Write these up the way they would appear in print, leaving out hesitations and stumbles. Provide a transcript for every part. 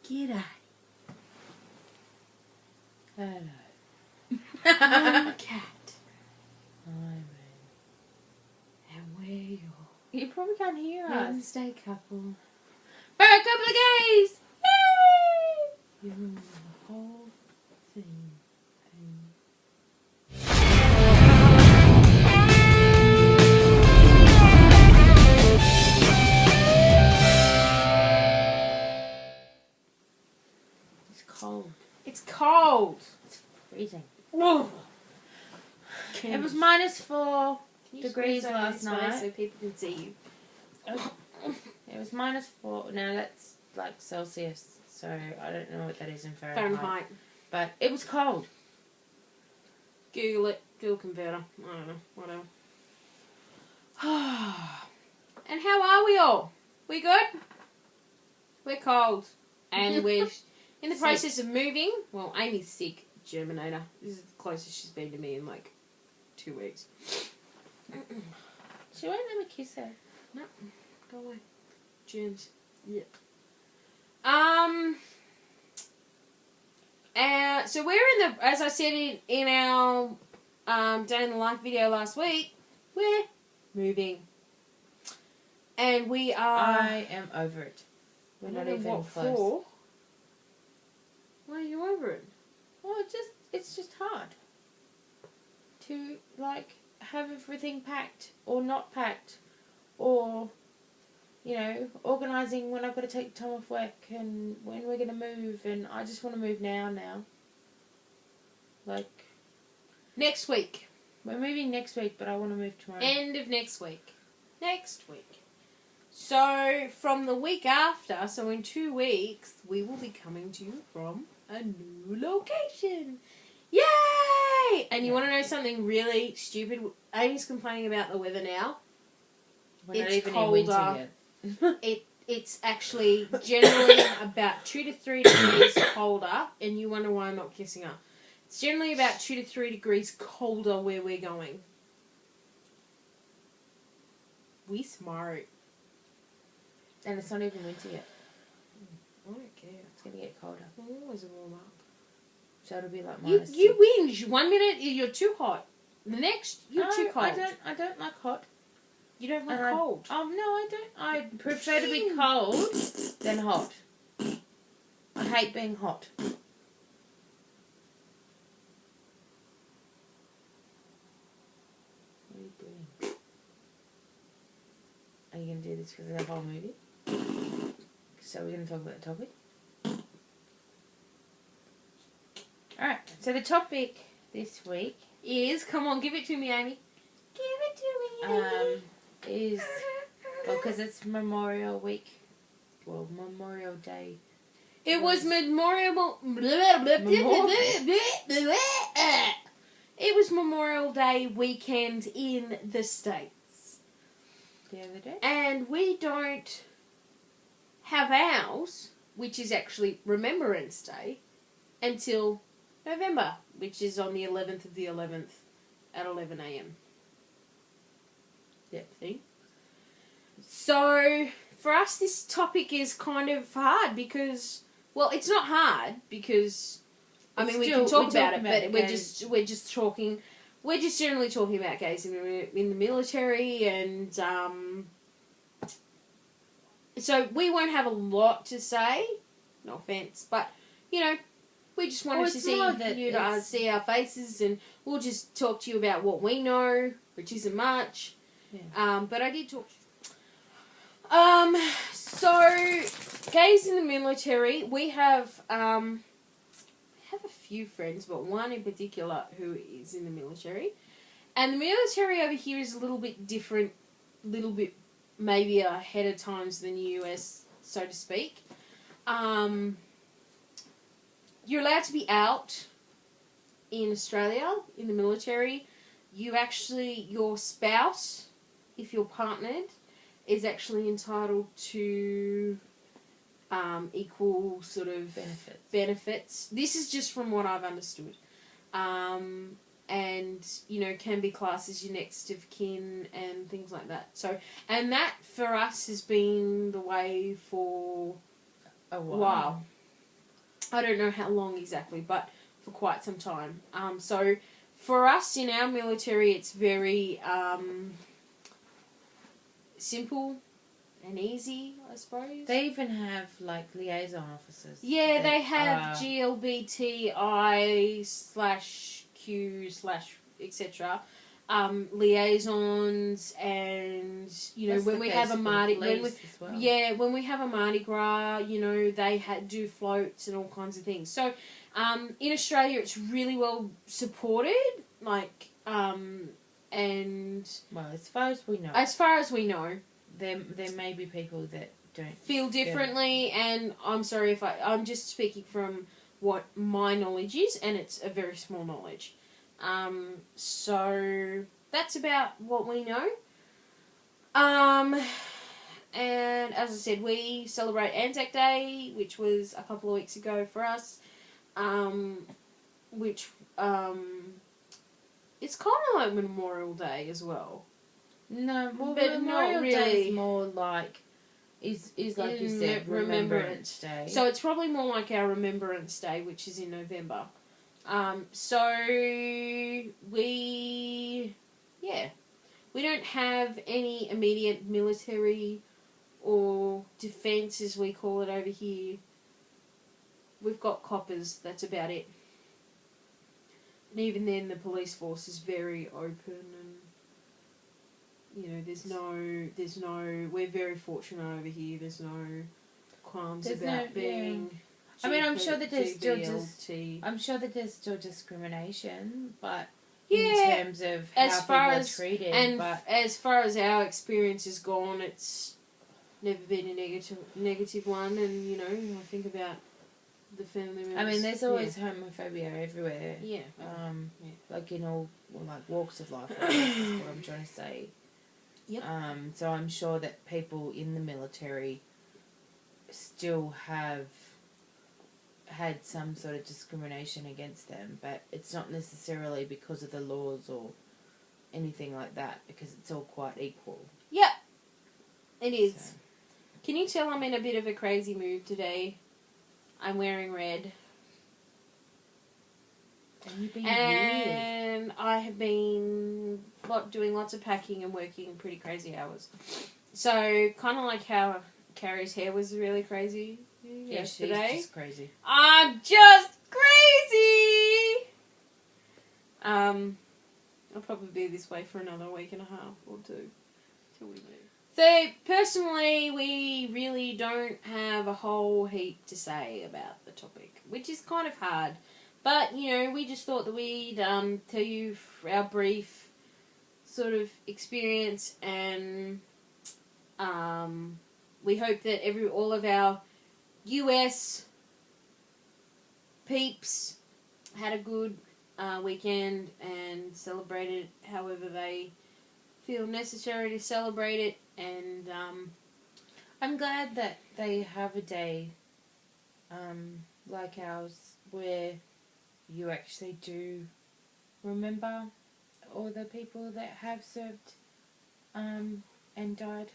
G'day. Hello. I'm Cat. I'm And we're your You probably can't hear us. Wednesday couple. For a couple of gays! Yay! You ruin the whole thing. It's cold. It's cold. It's freezing. Whoa. It was -4 degrees last night. so people can see you. It was -4. Now that's like Celsius, so I don't know what that is in Fahrenheit. But it was cold. Google it. Google converter. I don't know. Whatever. And how are we all? We good? We're cold. And we're in the process of moving. Well, Amy's sick. Germinator. This is the closest she's been to me in like 2 weeks. She won't let me kiss her. No. Go away. Germs. Yep. So we're in the, as I said in our Day in the Life video last week, we're moving. And we are... I am over it. We're not even what close. for? Why are you over it? Well, it's just hard to like have everything packed or not packed, or organising when I've got to take time off work and when we're gonna move, and I just want to move now. Like Next week. we're moving next week, but I want to move tomorrow. End of next week. Next week. So, from the week after, so in 2 weeks, we will be coming to you from a new location. Yay! And you want to know something really stupid? Amy's complaining about the weather now. We're not It's even in winter colder. yet. It's actually generally about 2 to 3 degrees colder, and you wonder why I'm not kissing her. It's generally about 2 to 3 degrees colder where we're going. We smart. And it's not even winter yet. I don't care. It's gonna get colder, We'll always warm up. so it'll be like You -6. whinge. 1 minute you're too hot. The next you're too cold. I don't like hot. You don't like And cold. No, I don't. I prefer to be cold than hot. I hate being hot. What are you doing? Are you going to do this for the whole movie? So we're going to talk about the topic? Alright, so the topic this week Is come on, give it to me, Amy. Give it to me, Amy. is, well, because it's Memorial Week. Well, Memorial Day. It was Memorial. It was Memorial Day weekend in the States, The other day? and we don't have ours, which is actually Remembrance Day, until November, which is on the 11th of the 11th at 11 a.m. Yep. See? So, for us, this topic is kind of hard because, well, it's not hard because, I mean, we can talk about it, but we're just generally talking about gays in the military, and so we won't have a lot to say. No offense, but we just wanted to see you to see our faces, and we'll just talk to you about what we know, which isn't much. Yeah. But I did talk. So gays in the military, we have a few friends, but one in particular who is in the military, and the military over here is a little bit different, little bit maybe ahead of times than the US, so to speak. You're allowed to be out in Australia in the military. Your spouse, if you're partnered, is actually entitled to equal sort of benefits. This is just from what I've understood. And, can be classed as your next of kin and things like that. So, and that for us has been the way for a while. I don't know how long exactly, but for quite some time. So for us in our military, it's very simple and easy, I suppose. They even have, like, liaison officers. Yeah, they have GLBTI/Q/etc. Liaisons, and you know, That's when the we case have a for Mardi, police as well. when we have a Mardi Gras, you know, they do floats and all kinds of things. So, in Australia, it's really well supported, like, and well, as far as we know, there may be people that don't feel differently, and I'm sorry if I'm just speaking from what my knowledge is, and it's a very small knowledge. So that's about what we know. And as I said, we celebrate Anzac Day, which was a couple of weeks ago for us. Which it's kind of like Memorial Day as well. No, well, but Memorial not really. Day is more like is like you said, Remembrance Day. So it's probably more like our Remembrance Day, which is in November. So we don't have any immediate military or defence, as we call it over here. We've got coppers, that's about it. And even then, the police force is very open, and you know, there's no. We're very fortunate over here. There's no qualms about being. Yeah. I mean, I'm sure that there's still GBLT. discrimination, but Yeah, in terms of how people are treated, and but as far as our experience has gone, it's never been a negative one. And you know, I think about the family members. I mean, there's always homophobia everywhere. Yeah. Like in all walks of life. Is what I'm trying to say. Yep. So I'm sure that people in the military still have had some sort of discrimination against them, but it's not necessarily because of the laws or anything like that, because it's all quite equal. Yep. It is. So. Can you tell I'm in a bit of a crazy mood today? I'm wearing red. And I have been doing lots of packing and working pretty crazy hours. So, kind of like how Carrie's hair was really crazy yesterday. She's just crazy. I'm just crazy! I'll probably be this way for another week and a half or two till we move. So, personally, we really don't have a whole heap to say about the topic, which is kind of hard. But, you know, we just thought that we'd tell you our brief sort of experience, and we hope that all of our US peeps had a good weekend and celebrated however they feel necessary to celebrate it. And I'm glad that they have a day like ours where you actually do remember all the people that have served and died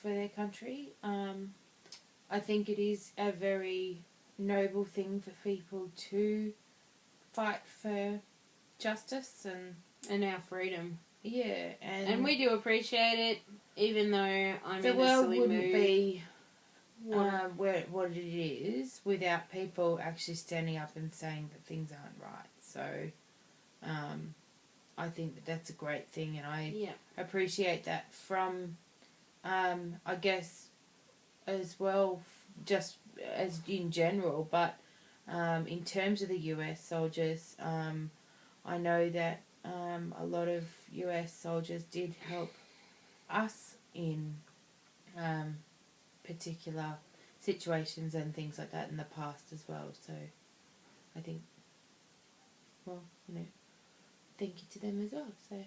for their country. I think it is a very noble thing for people to fight for justice and our freedom. Yeah, and we do appreciate it, even though I'm in a silly mood. The world wouldn't be what it is without people actually standing up and saying that things aren't right. So, I think that that's a great thing, and I appreciate that from, I guess, as well, just as in general, but in terms of the US soldiers, I know that a lot of US soldiers did help us in particular situations and things like that in the past as well. So I think, well, you know, thank you to them as well. So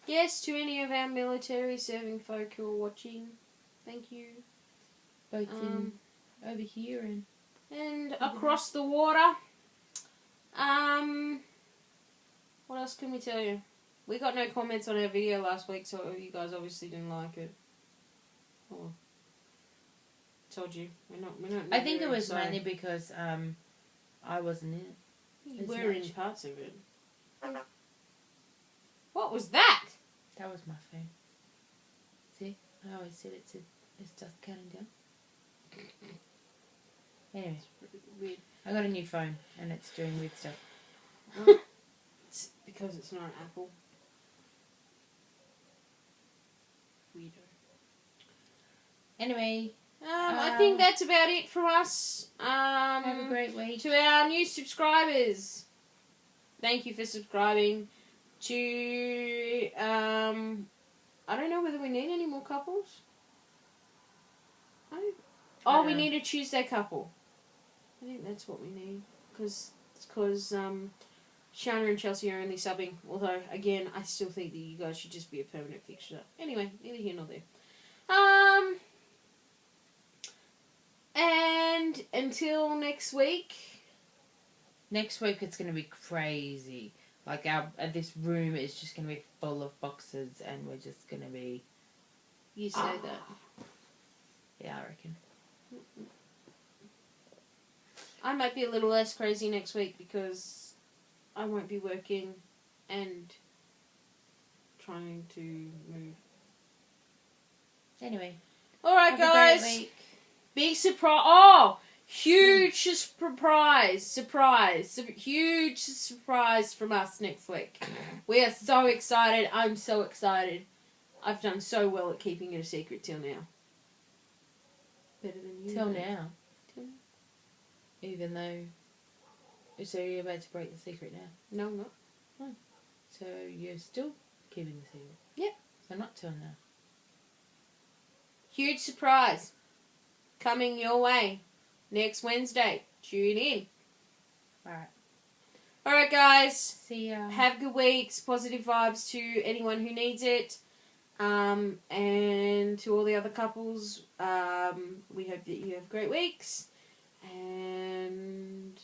yes, to any of our military serving folk who are watching, thank you. Both in over here and across the water. What else can we tell you? We got no comments on our video last week, so you guys obviously didn't like it. Or told you. We're not. I think it near was so- mainly because I wasn't in it. You as were in much. parts of it. What was that? That was my phone. See? I always said it's just counting down. Anyway, Weird. I got a new phone and it's doing weird stuff. It's because it's not an Apple. Weirdo. Anyway, I think that's about it from us. have a great week. To our new subscribers, thank you for subscribing. To I don't know whether we need any more couples. We need a Tuesday couple. I think that's what we need because Shana and Chelsea are only subbing. Although again, I still think that you guys should just be a permanent fixture. Anyway, neither here nor there. And until next week. Next week it's going to be crazy. Like this room is just going to be full of boxes and we're just going to be... You say that. Yeah, I reckon. I might be a little less crazy next week because I won't be working and trying to move. Anyway. Alright, Have a great guys. week. Big surprise. Oh! Huge surprise. Huge surprise from us next week. We are so excited. I'm so excited. I've done so well at keeping it a secret till now. Better than you. Till now. Till now. Even though... So you're about to break the secret now? No, I'm not. So you're still keeping the secret? Yep. So not till now. Huge surprise. Coming your way. Next Wednesday. Tune in. Alright. Alright, guys. See ya. Have good weeks. Positive vibes to anyone who needs it. And to all the other couples, we hope that you have great weeks. And